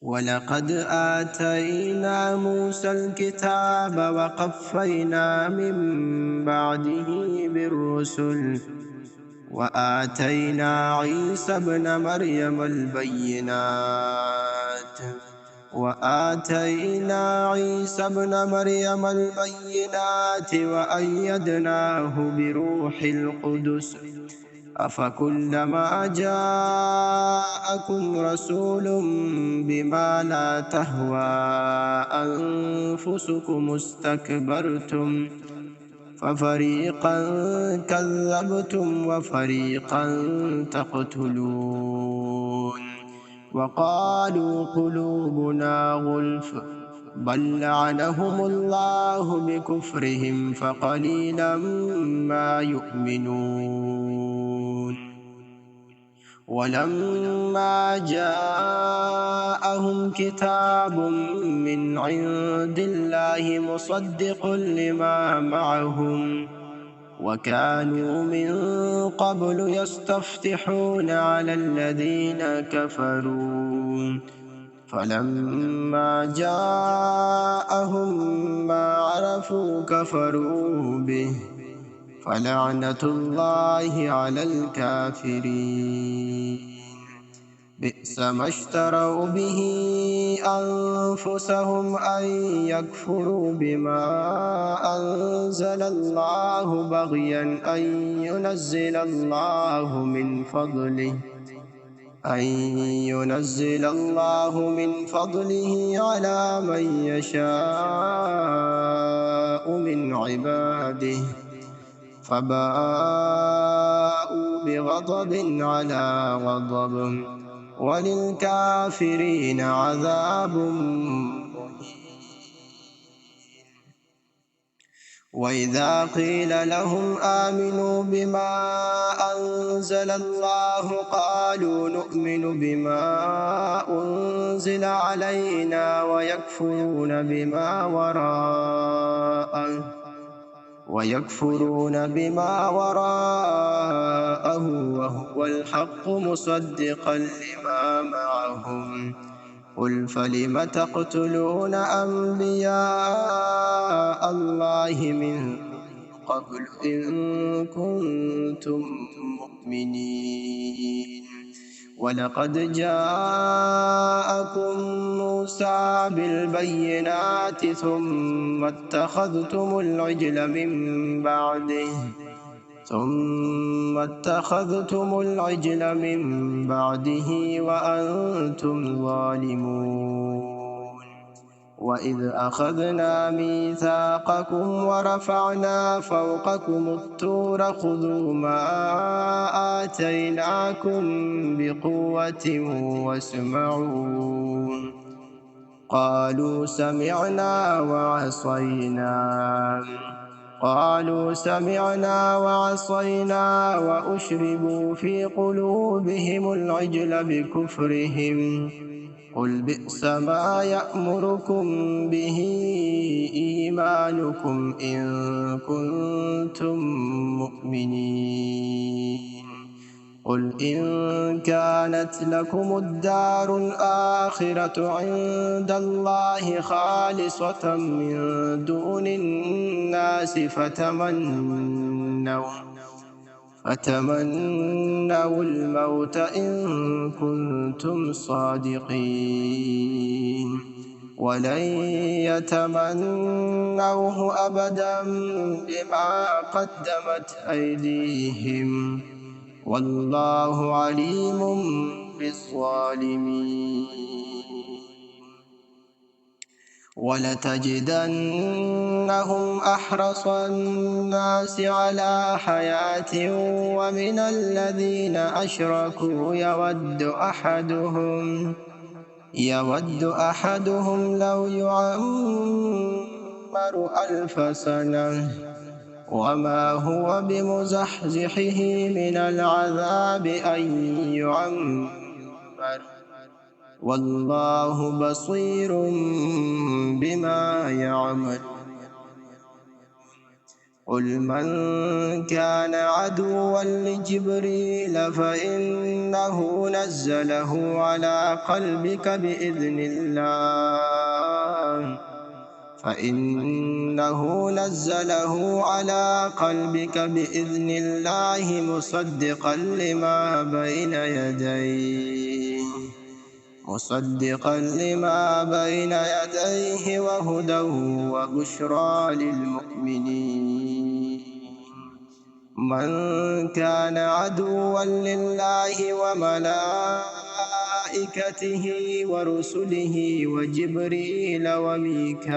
ولقد آتينا موسى الكتاب وقفينا من بعده بالرسل وآتينا عيسى ابن مريم البينات وأيدناه بروح القدس أفكلما جاءكم رسول بما لا تهوى أنفسكم استكبرتم ففريقا كذبتم وفريقا تقتلون وقالوا قلوبنا غلف بل لعنهم الله بكفرهم فقليلا ما يؤمنون ولما جاءهم كتاب من عند الله مصدق لما معهم وكانوا من قبل يستفتحون على الذين كفروا فلما جاءهم ما عرفوا كفروا به فلعنة الله على الكافرين بئس ما اشتروا به أنفسهم أن يكفروا بما أنزل الله بغيا أن ينزل الله من فضله على من يشاء من عباده فباءوا بغضب على غضب وللكافرين عذاب مهين. وإذا قيل لهم آمنوا بما أنزل الله قالوا نؤمن بما أنزل علينا ويكفرون بما وراءه وهو الحق مصدقا لما معهم قل فلم تقتلون أنبياء الله من قبل إن كنتم مؤمنين ولقد جاءكم موسى بالبينات ثم اتخذتم العجل من بعده وأنتم ظالمون وإذ أخذنا ميثاقكم ورفعنا فوقكم الطور خذوا ما آتيناكم بقوة واسمعوا قالوا سمعنا وعصينا وأشربوا في قلوبهم العجل بكفرهم قل بئس ما يأمركم به إيمانكم إن كنتم مؤمنين قل إن كانت لكم الدار الآخرة عند الله خالصة من دون الناس فتمنوا الموت إن كنتم صادقين ولن يتمنوه أبدا بما قدمت أيديهم والله عليم بالظالمين ولتجدنهم أحرص الناس على حياة ومن الذين أشركوا يود أحدهم لو يعمر 1000 سنة وما هو بمزحزحه من العذاب أن يعمر والله بصير بما يعمل قل من كان عدوا لجبريل فإنه نزله على قلبك بإذن الله مصدقا لما بين يديه وهدى وبشرى للمؤمنين. من كان عدوا لله وملائكته ورسله وجبريل وميكال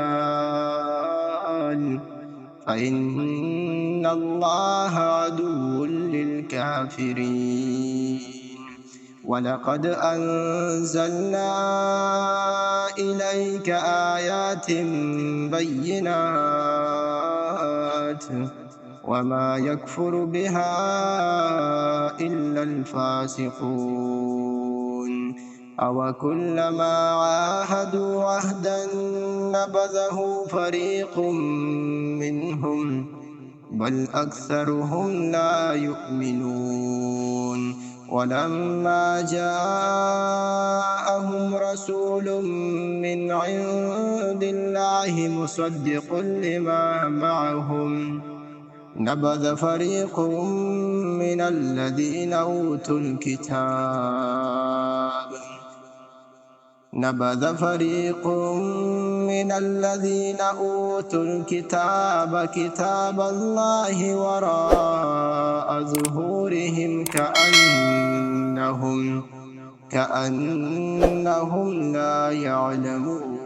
فإن الله عدو للكافرين. ولقد أنزلنا إليك آيات بينات وما يكفر بها إلا الفاسقون. أوكلما عاهدوا عهدا نبذه فريق منهم بل أكثرهم لا يؤمنون. ولما جاءهم رسول من عند الله مصدق لما معهم نبذ فريق من الذين أوتوا الكتاب كتاب الله وراء ظهورهم كأنهم لا يعلمون.